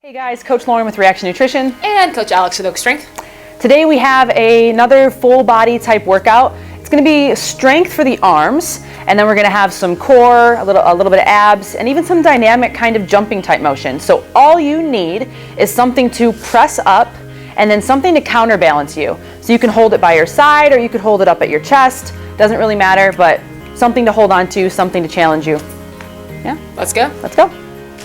Hey guys, Coach Lauren with Reaction Nutrition. And Coach Alex with Oak Strength. Today we have another full body type workout. It's going to be strength for the arms, and then we're going to have some core, a little bit of abs, and even some dynamic kind of jumping type motion. So all you need is something to press up and then something to counterbalance you. So you can hold it by your side or you could hold it up at your chest. Doesn't really matter, but something to hold on to, something to challenge you. Yeah? Let's go. Let's go.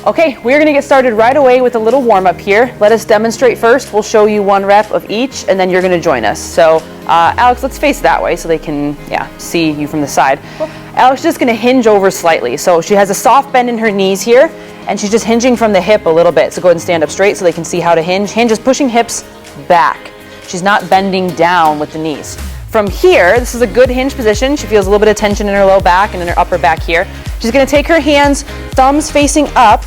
Okay, we're going to get started right away with a little warm-up here. Let us demonstrate first. We'll show you one rep of each, and then you're going to join us. So, Alex, let's face that way so they can, see you from the side. Cool. Alex is just going to hinge over slightly. So she has a soft bend in her knees here, and she's just hinging from the hip a little bit. So go ahead and stand up straight so they can see how to hinge. Hinge is pushing hips back. She's not bending down with the knees. From here, this is a good hinge position. She feels a little bit of tension in her low back and in her upper back here. She's going to take her hands, thumbs facing up,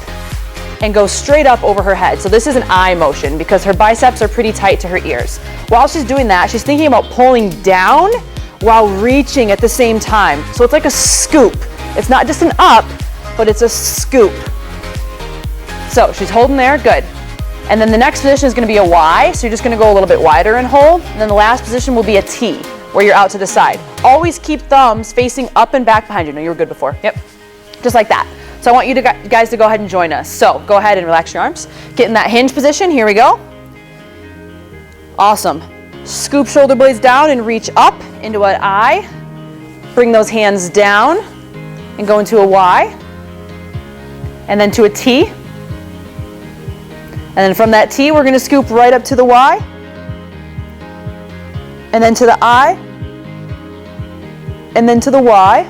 and go straight up over her head. So this is an eye motion because her biceps are pretty tight to her ears. While she's doing that, she's thinking about pulling down while reaching at the same time. So it's like a scoop. It's not just an up, but it's a scoop. So she's holding there, good. And then the next position is going to be a Y, so you're just going to go a little bit wider and hold. And then the last position will be a T, where you're out to the side. Always keep thumbs facing up and back behind you. No, you were good before. Yep. Just like that. So I want you guys to go ahead and join us. So go ahead and relax your arms. Get in that hinge position. Here we go. Awesome. Scoop shoulder blades down and reach up into an I. Bring those hands down and go into a Y. And then to a T. And then from that T, we're going to scoop right up to the Y. And then to the I. And then to the Y.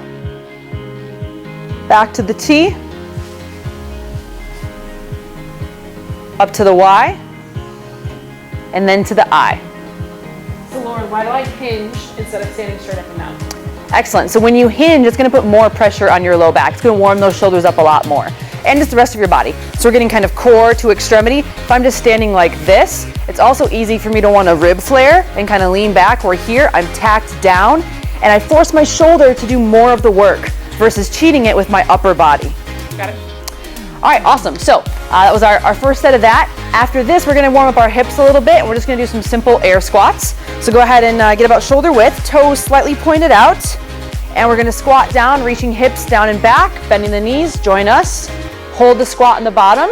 Back to the T. Up to the Y. And then to the I. So Lauren, why do I hinge instead of standing straight up and down? Excellent. So when you hinge, it's going to put more pressure on your low back. It's going to warm those shoulders up a lot more. And just the rest of your body. So we're getting kind of core to extremity. If I'm just standing like this, it's also easy for me to want to rib flare and kind of lean back, where here I'm tacked down and I force my shoulder to do more of the work versus cheating it with my upper body. Got it. All right, awesome. So that was our first set of that. After this, we're going to warm up our hips a little bit, and we're just going to do some simple air squats. So go ahead and get about shoulder width, toes slightly pointed out, and we're going to squat down, reaching hips down and back, bending the knees. Join us. Hold the squat in the bottom.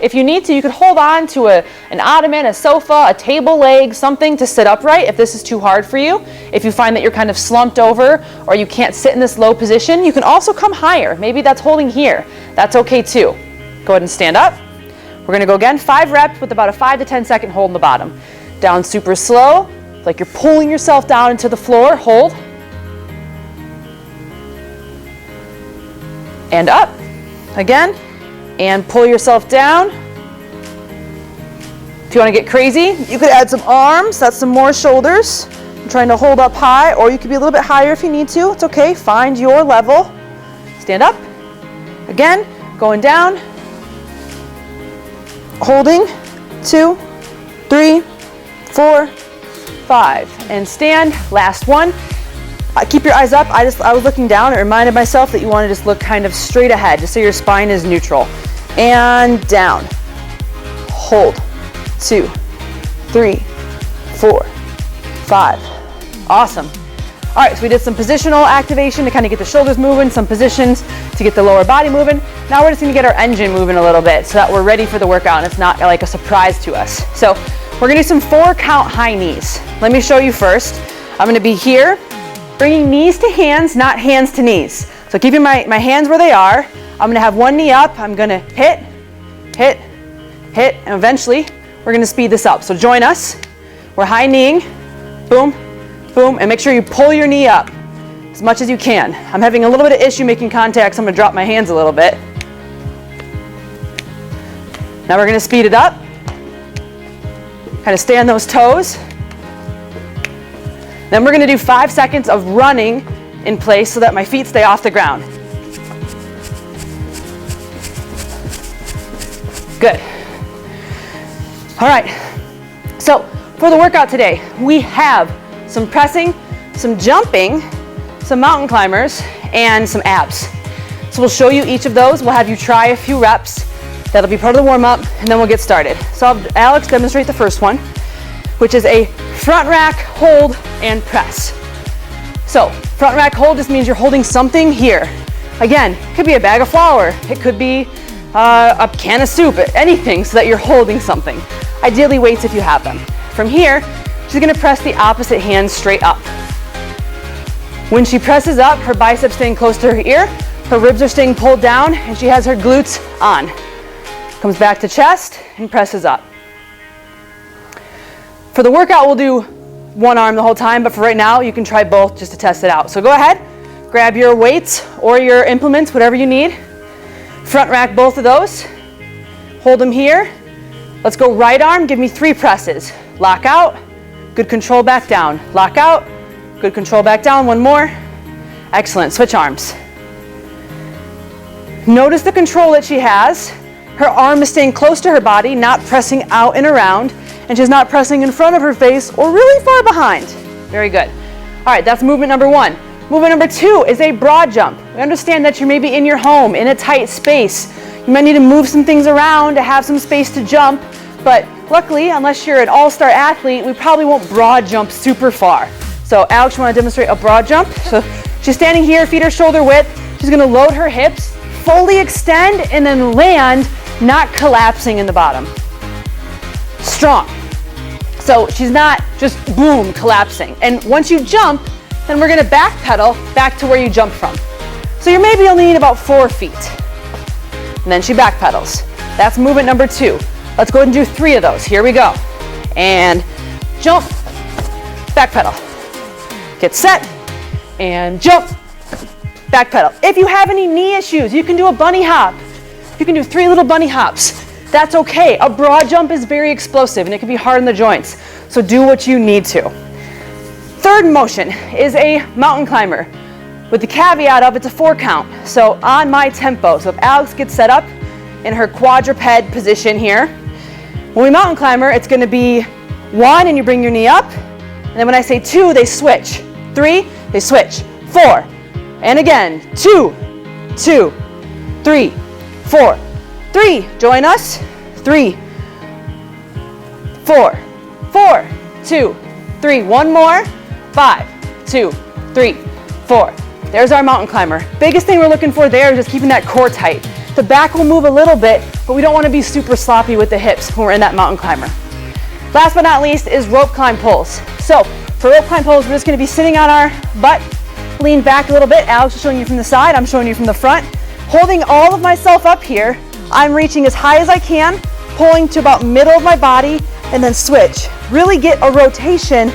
If you need to, you could hold on to an ottoman, a sofa, a table leg, something to sit upright if this is too hard for you. If you find that you're kind of slumped over or you can't sit in this low position, you can also come higher. Maybe that's holding here. That's okay too. Go ahead and stand up. We're going to go again, 5 reps with about a 5 to 10 second hold in the bottom. Down super slow, like you're pulling yourself down into the floor. Hold. And up. Again. And pull yourself down. If you want to get crazy, you could add some arms. That's some more shoulders. I'm trying to hold up high, or you could be a little bit higher if you need to. It's okay. Find your level. Stand up. Again, going down. Holding. 2, 3, 4, 5. And stand. Last one. Keep your eyes up. I was looking down. It reminded myself that you want to just look kind of straight ahead, just so your spine is neutral. And down. Hold. 2, 3, 4, 5. Awesome. All right, so we did some positional activation to kind of get the shoulders moving, some positions to get the lower body moving. Now we're just going to get our engine moving a little bit so that we're ready for the workout and it's not like a surprise to us. So we're going to do some 4 count high knees. Let me show you first. I'm going to be here, bringing knees to hands, not hands to knees. So keeping my hands where they are. I'm going to have one knee up. I'm going to hit, hit, hit, and eventually we're going to speed this up. So join us. We're high kneeing. Boom, boom, and make sure you pull your knee up as much as you can. I'm having a little bit of issue making contact, so I'm going to drop my hands a little bit. Now we're going to speed it up. Kind of stay on those toes. Then we're going to do 5 seconds of running in place so that my feet stay off the ground. Good. All right. So for the workout today, we have some pressing, some jumping, some mountain climbers, and some abs. So we'll show you each of those. We'll have you try a few reps. That'll be part of the warm-up, and then we'll get started. So I'll have Alex demonstrate the first one, which is a front rack, hold, and press. So front rack hold just means you're holding something here. Again, it could be a bag of flour, it could be a can of soup, anything so that you're holding something. Ideally weights if you have them. From here, she's gonna press the opposite hand straight up. When she presses up, her biceps staying close to her ear, her ribs are staying pulled down, and she has her glutes on. Comes back to chest and presses up. For the workout, we'll do one arm the whole time, but for right now, you can try both just to test it out. So go ahead, grab your weights or your implements, whatever you need. Front rack both of those. Hold them here. Let's go right arm, give me 3 presses. Lock out, good control back down. Lock out, good control back down. One more. Excellent, switch arms. Notice the control that she has. Her arm is staying close to her body, not pressing out and around, and she's not pressing in front of her face or really far behind. Very good. All right, that's movement number 1. Movement number 2 is a broad jump. We understand that you're maybe in your home, in a tight space. You might need to move some things around to have some space to jump, but luckily, unless you're an all-star athlete, we probably won't broad jump super far. So Alex, you want to demonstrate a broad jump? So she's standing here, feet are shoulder width. She's going to load her hips, fully extend, and then land, not collapsing in the bottom. Strong. So she's not just boom, collapsing. And once you jump, then we're gonna back pedal back to where you jumped from. So you maybe only need about 4 feet. And then she back pedals. That's movement number 2. Let's go ahead and do 3 of those. Here we go. And jump, back pedal. Get set, and jump, back pedal. If you have any knee issues, you can do a bunny hop. You can do 3 little bunny hops. That's okay. A broad jump is very explosive and it can be hard on the joints. So do what you need to. Third motion is a mountain climber with the caveat of it's a 4 count. So on my tempo. So if Alex gets set up in her quadruped position here, when we mountain climber, it's going to be 1 and you bring your knee up. And then when I say 2, they switch. 3, they switch. 4. And again, 2, 2, 3, 4. 3, join us. 3, 4, 4, 2, 3. One more. 5, 2, 3, 4. There's our mountain climber. Biggest thing we're looking for there is just keeping that core tight. The back will move a little bit, but we don't want to be super sloppy with the hips when we're in that mountain climber. Last but not least is rope climb pulls. So for rope climb pulls, we're just going to be sitting on our butt, lean back a little bit. Alex is showing you from the side, I'm showing you from the front. Holding all of myself up here, I'm reaching as high as I can, pulling to about middle of my body, and then switch. Really get a rotation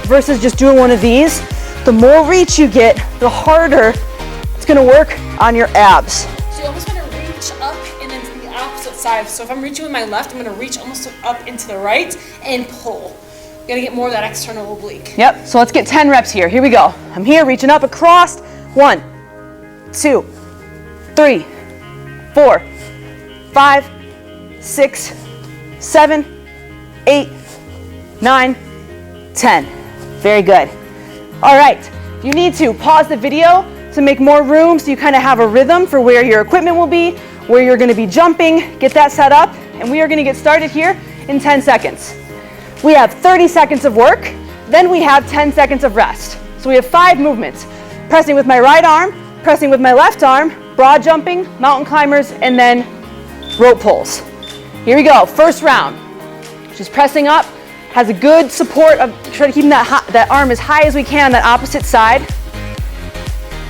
versus just doing one of these. The more reach you get, the harder it's gonna work on your abs. So you almost want to reach up and then to the opposite side. So if I'm reaching with my left, I'm going to reach almost up into the right and pull. You gotta get more of that external oblique. Yep, so let's get 10 reps here. Here we go. I'm here, reaching up across. 1, 2, 3, 4, 5, 6, 7, 8, 9, 10. Very good. All right, if you need to, pause the video to make more room so you kind of have a rhythm for where your equipment will be, where you're gonna be jumping, get that set up, and we are gonna get started here in 10 seconds. We have 30 seconds of work, then we have 10 seconds of rest. So we have 5 movements. Pressing with my right arm, pressing with my left arm, broad jumping, mountain climbers, and then rope pulls. Here we go, first round. She's pressing up, has a good support of trying to keep that arm as high as we can on that opposite side.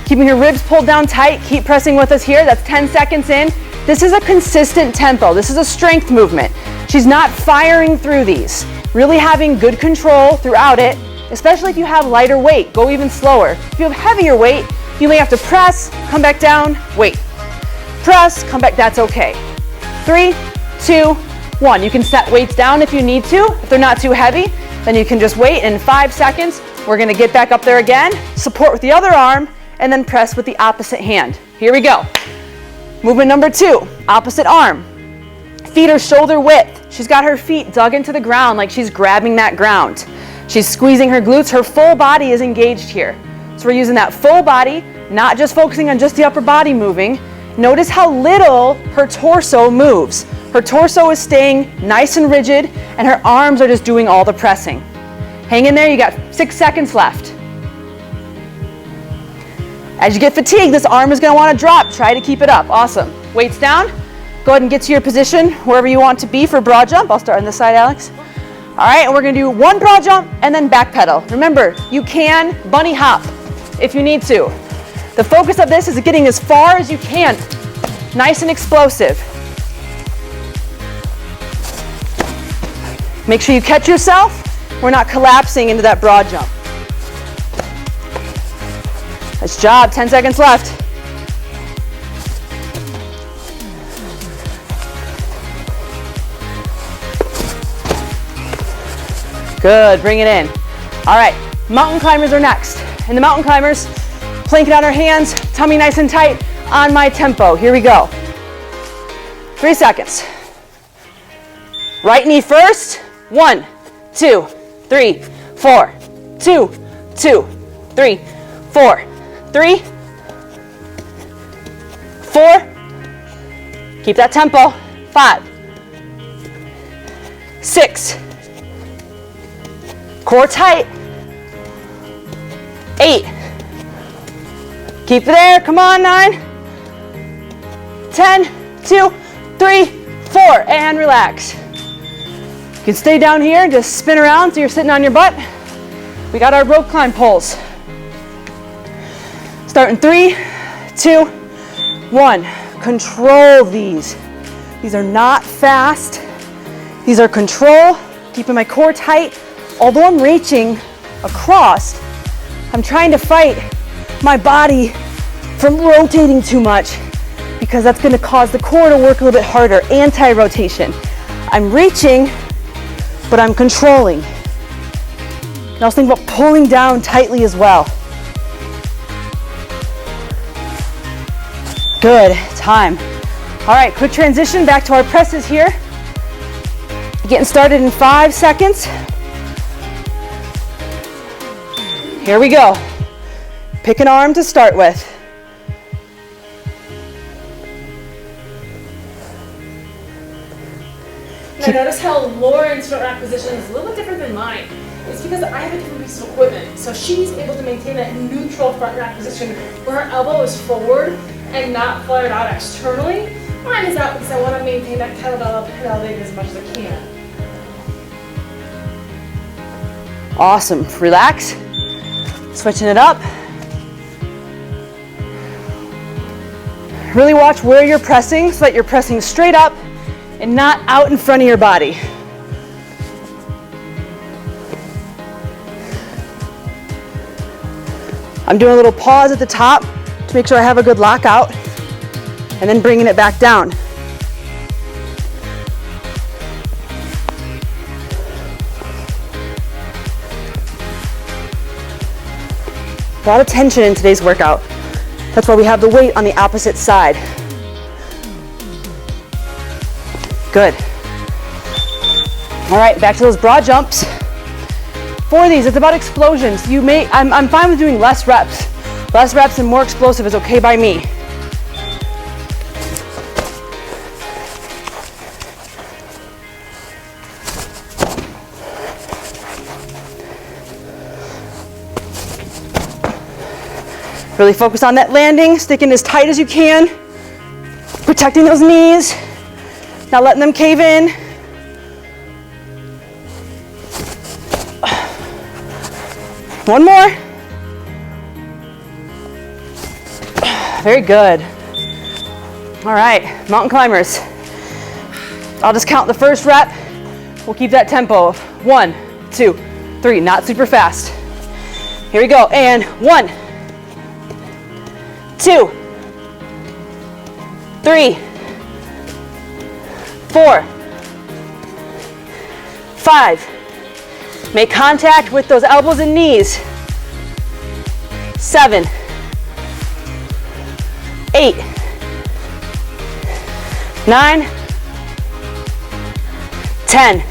Keeping her ribs pulled down tight, keep pressing with us here. That's 10 seconds in. This is a consistent tempo. This is a strength movement. She's not firing through these. Really having good control throughout it, especially if you have lighter weight, go even slower. If you have heavier weight, you may have to press, come back down, wait. Press, come back, that's okay. 3, 2, 1. You can set weights down if you need to. If they're not too heavy, then you can just wait. In 5 seconds, we're gonna get back up there again, support with the other arm, and then press with the opposite hand. Here we go. Movement number 2, opposite arm. Feet are shoulder width. She's got her feet dug into the ground like she's grabbing that ground. She's squeezing her glutes. Her full body is engaged here. So we're using that full body, not just focusing on just the upper body moving, Notice how little her torso moves. Her torso is staying nice and rigid, and her arms are just doing all the pressing. Hang in there, you got 6 seconds left. As you get fatigued, this arm is gonna wanna drop. Try to keep it up, awesome. Weights down, go ahead and get to your position wherever you want to be for broad jump. I'll start on this side, Alex. All right, and we're gonna do 1 broad jump and then back pedal. Remember, you can bunny hop if you need to. The focus of this is getting as far as you can. Nice and explosive. Make sure you catch yourself. We're not collapsing into that broad jump. Nice job, 10 seconds left. Good, bring it in. All right, mountain climbers are next. And the mountain climbers, plank it on our hands, tummy nice and tight, on my tempo. Here we go. 3 seconds. Right knee first. 1, 2, 3, 4. 2, 2, 3, 4. 3, 4. Keep that tempo. 5, 6. Core tight. 8. Keep it there. Come on, 9. 10, 2, 3, 4, and relax. You can stay down here and just spin around so you're sitting on your butt. We got our rope climb poles. Start in 3, 2, 1. Control these. These are not fast. These are control, keeping my core tight. Although I'm reaching across, I'm trying to fight my body from rotating too much because that's going to cause the core to work a little bit harder, anti-rotation. I'm reaching, but I'm controlling. And I was thinking about pulling down tightly as well. Good, time. All right, quick transition back to our presses here. Getting started in 5 seconds. Here we go. Pick an arm to start with. I notice how Lauren's front rack position is a little bit different than mine. It's because I have a different piece of equipment. So she's able to maintain that neutral front rack position where her elbow is forward and not flared out externally. Mine is out because I want to maintain that kettlebell up and elevate as much as I can. Awesome. Relax. Switching it up. Really watch where you're pressing so that you're pressing straight up and not out in front of your body. I'm doing a little pause at the top to make sure I have a good lockout and then bringing it back down. A lot of tension in today's workout. That's why we have the weight on the opposite side. Good. All right, back to those broad jumps. For these, it's about explosions. I'm fine with doing less reps. Less reps and more explosive is okay by me. Really focus on that landing, sticking as tight as you can, protecting those knees, not letting them cave in. One more. Very good. All right, mountain climbers. I'll just count the first rep. We'll keep that tempo of 1, 2, 3, not super fast. Here we go, and 1, 2, 3, 4, 5. Make contact with those elbows and knees. 7, 8, 9, 10,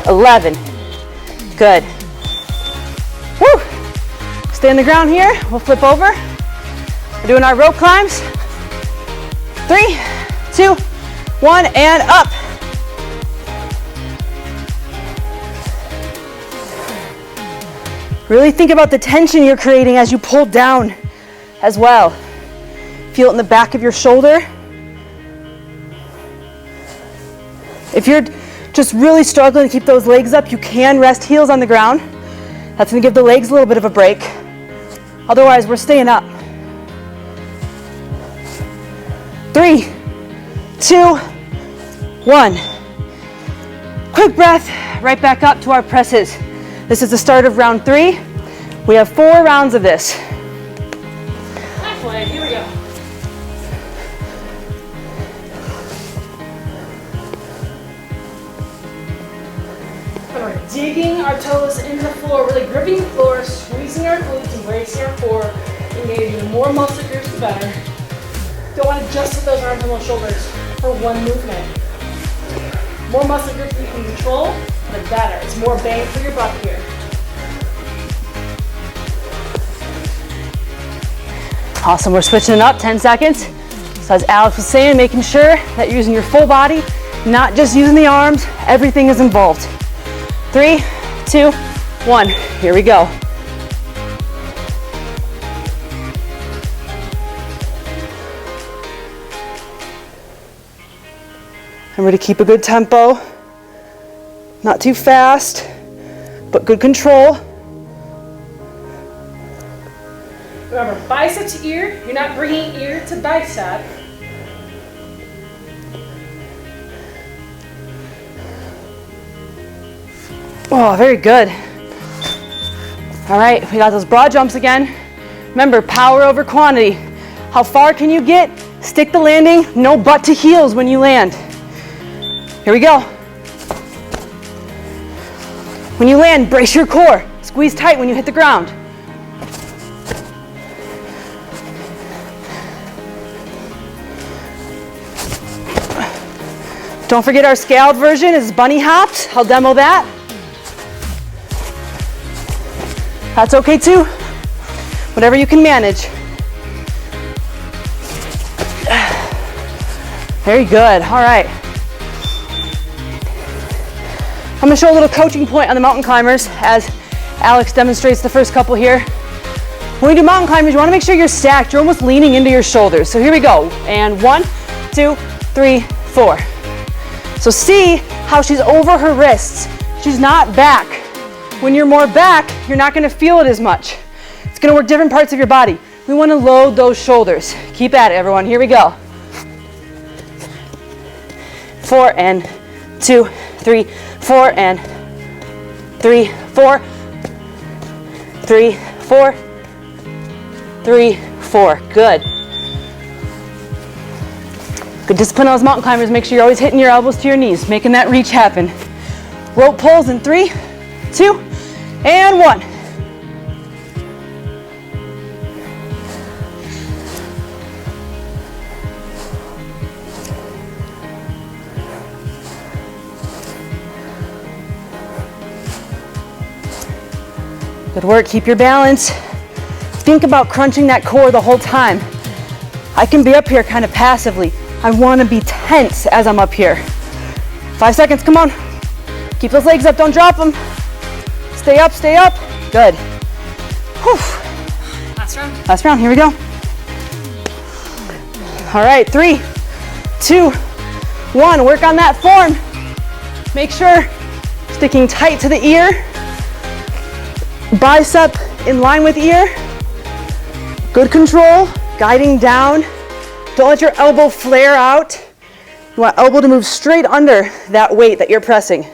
11. Good. Woo! Stay on the ground here. We'll flip over. We're doing our rope climbs. 3, 2, 1, and up. Really think about the tension you're creating as you pull down as well. Feel it in the back of your shoulder. If you're just really struggling to keep those legs up, you can rest heels on the ground. That's going to give the legs a little bit of a break. Otherwise, we're staying up. 3, 2, 1. Quick breath, right back up to our presses. This is the start of round 3. We have 4 rounds of this. Halfway, here we go. And we're digging our toes into the floor, really gripping the floor, squeezing our glutes, embracing our core, engaging more muscle groups, the better. Don't want to just hit those arms and those shoulders for one movement. More muscle groups that you can control, the better. It's more bang for your buck here. Awesome, we're switching it up, 10 seconds. So as Alex was saying, making sure that you're using your full body, not just using the arms, everything is involved. 3, 2, 1, here we go. Remember to keep a good tempo, not too fast, but good control. Remember, bicep to ear, you're not bringing ear to bicep. Oh, very good. All right, we got those broad jumps again. Remember, power over quantity. How far can you get? Stick the landing, no butt to heels when you land. Here we go. When you land, brace your core. Squeeze tight when you hit the ground. Don't forget our scaled version is bunny hops. I'll demo that. That's okay too. Whatever you can manage. Very good. All right. I'm going to show a little coaching point on the mountain climbers as Alex demonstrates the first couple here. When you do mountain climbers, you want to make sure you're stacked. You're almost leaning into your shoulders. So here we go. And 1, 2, 3, 4. So see how she's over her wrists. She's not back. When you're more back, you're not going to feel it as much. It's going to work different parts of your body. We want to load those shoulders. Keep at it, everyone. Here we go. 4 and 2, 3, 4 and 3, 4, 3, 4, 3, 4. Good. Good discipline on those mountain climbers. Make sure you're always hitting your elbows to your knees, making that reach happen. Rope pulls in 3, 2, and 1. Good work, keep your balance. Think about crunching that core the whole time. I can be up here kind of passively. I want to be tense as I'm up here. 5 seconds, come on. Keep those legs up, don't drop them. Stay up, stay up. Good. Whew. Last round. Last round, here we go. All right, 3, 2, 1. Work on that form. Make sure sticking tight to the ear. Bicep in line with ear. Good control, guiding down. Don't let your elbow flare out. You want elbow to move straight under that weight that you're pressing.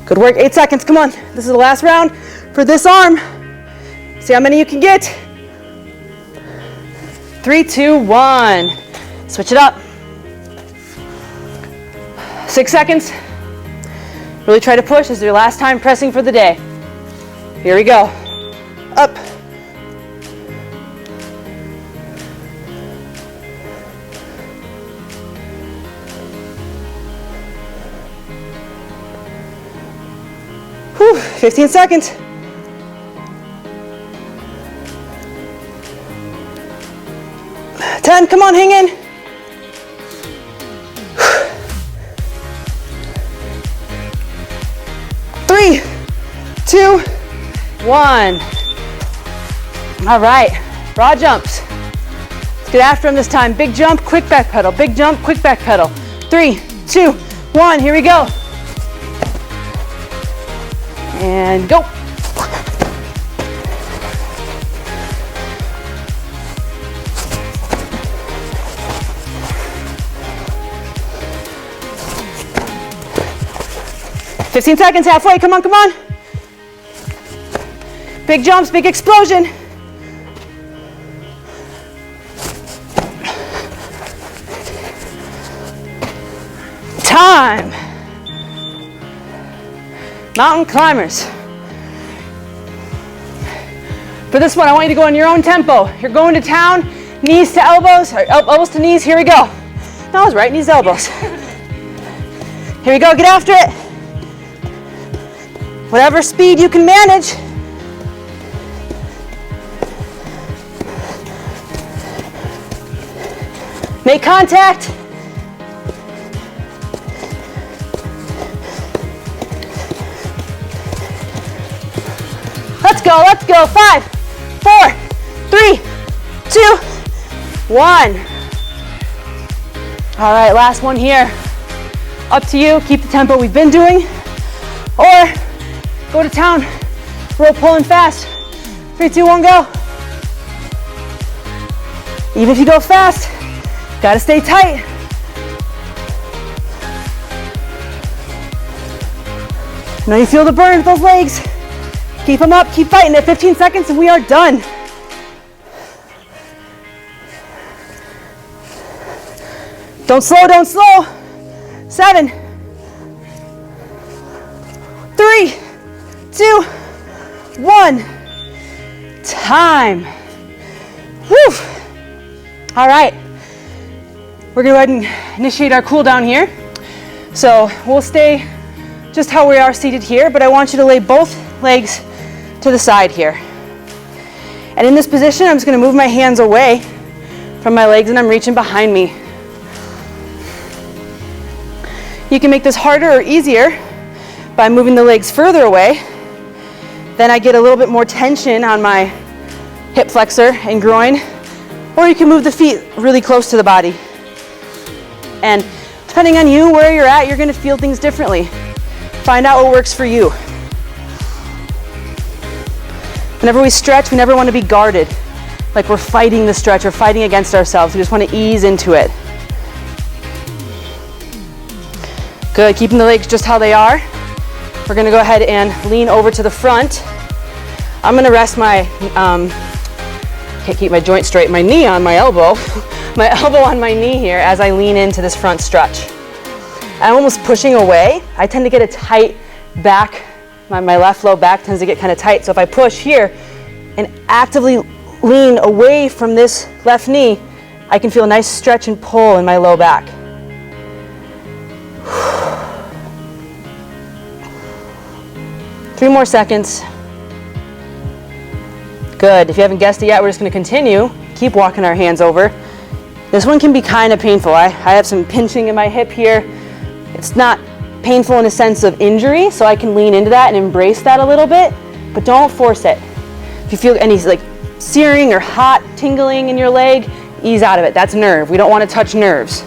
Good work, 8 seconds, come on. This is the last round for this arm. See how many you can get. 3, 2, 1. Switch it up. 6 seconds. Really try to push. This is your last time pressing for the day. Here we go. Up. Whew, 15 seconds. 10. Come on, hang in. 3, 2, 1. All right, broad jumps. Let's get after them this time. Big jump, quick back pedal. Big jump, quick back pedal. 3, 2, 1, here we go. And go. "15 seconds, halfway, come on, come on. Big jumps, big explosion. Time. Mountain climbers. For this one, I want you to go in your own tempo. You're going to town, knees to elbows, or elbows to knees, here we go. No, I was right, knees to elbows. Here we go, get after it. Whatever speed you can manage. Make contact. Let's go, let's go. 5, 4, 3, 2, 1. All right, last one here. Up to you, keep the tempo we've been doing, or go to town, row pulling fast. 3, 2, 1, go. Even if you go fast, gotta stay tight. Now you feel the burn with those legs. Keep them up, keep fighting it. 15 seconds and we are done. Don't slow, don't slow. 7, 3, 2, 1. Time. Whew. All right. We're gonna go ahead and initiate our cool down here. So we'll stay just how we are seated here, but I want you to lay both legs to the side here. And in this position, I'm just gonna move my hands away from my legs and I'm reaching behind me. You can make this harder or easier by moving the legs further away. Then I get a little bit more tension on my hip flexor and groin. Or you can move the feet really close to the body. And depending on you, where you're at, you're gonna feel things differently. Find out what works for you. Whenever we stretch, we never want to be guarded, like we're fighting the stretch or fighting against ourselves. We just want to ease into it. Good, keeping the legs just how they are. We're gonna go ahead and lean over to the front. I'm gonna rest my, can't keep my joint straight, my knee on my elbow, my elbow on my knee here as I lean into this front stretch. I'm almost pushing away. I tend to get a tight back. My left low back tends to get kind of tight. So if I push here and actively lean away from this left knee, I can feel a nice stretch and pull in my low back. 3 more seconds. Good. If you haven't guessed it yet, we're just going to continue. Keep walking our hands over. This one can be kind of painful. I have some pinching in my hip here. It's not painful in a sense of injury, so I can lean into that and embrace that a little bit, but don't force it. If you feel any like searing or hot tingling in your leg, ease out of it. That's nerve. We don't want to touch nerves.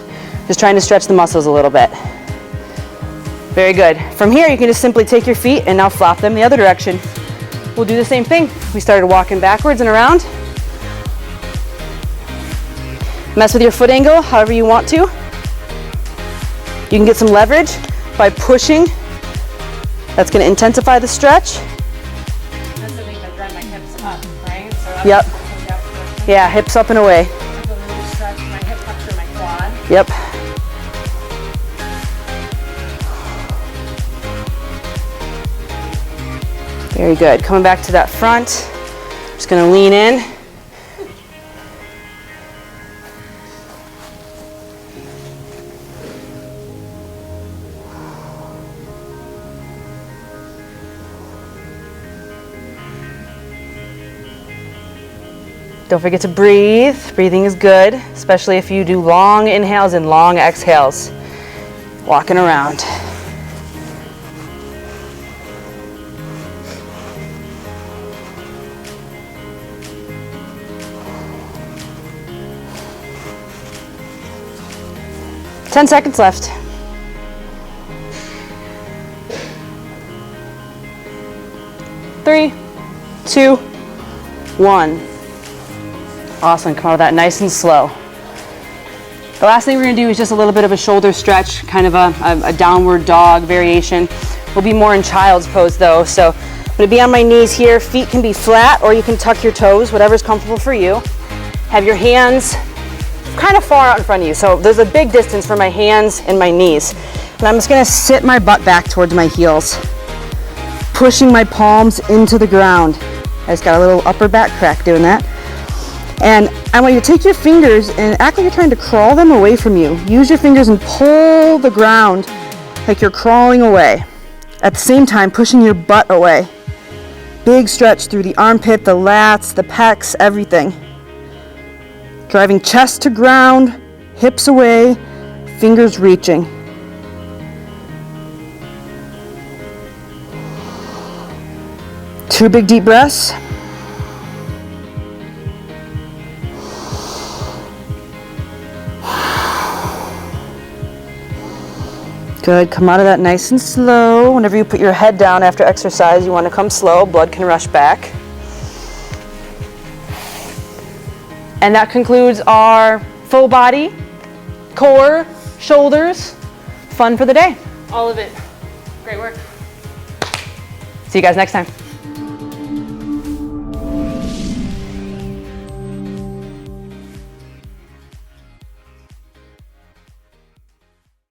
Just trying to stretch the muscles a little bit. Very good. From here, you can just simply take your feet and now flop them the other direction. We'll do the same thing. We started walking backwards and around. Mess with your foot angle however you want to. You can get some leverage by pushing. That's going to intensify the stretch. That's the thing that drive my hips up, right? So Yep. Yeah, hips up and away. I feel really stretch my hip flexor, my quad. Yep. Very good. Coming back to that front. Just going to lean in. Don't forget to breathe. Breathing is good, especially if you do long inhales and long exhales. Walking around. Ten seconds left. 3, 2, 1. Awesome, come out of that nice and slow. The last thing we're gonna do is just a little bit of a shoulder stretch, kind of a downward dog variation. We'll be more in child's pose though, so I'm gonna be on my knees here. Feet can be flat or you can tuck your toes, whatever's comfortable for you. Have your hands kind of far out in front of you, so there's a big distance for my hands and my knees. And I'm just gonna sit my butt back towards my heels, pushing my palms into the ground. I just got a little upper back crack doing that. And I want you to take your fingers and act like you're trying to crawl them away from you. Use your fingers and pull the ground like you're crawling away. At the same time, pushing your butt away. Big stretch through the armpit, the lats, the pecs, everything. Driving chest to ground, hips away, fingers reaching. Two big deep breaths. Good, come out of that nice and slow. Whenever you put your head down after exercise, you want to come slow, blood can rush back. And that concludes our full body, core, shoulders, fun for the day. All of it. Great work. See you guys next time.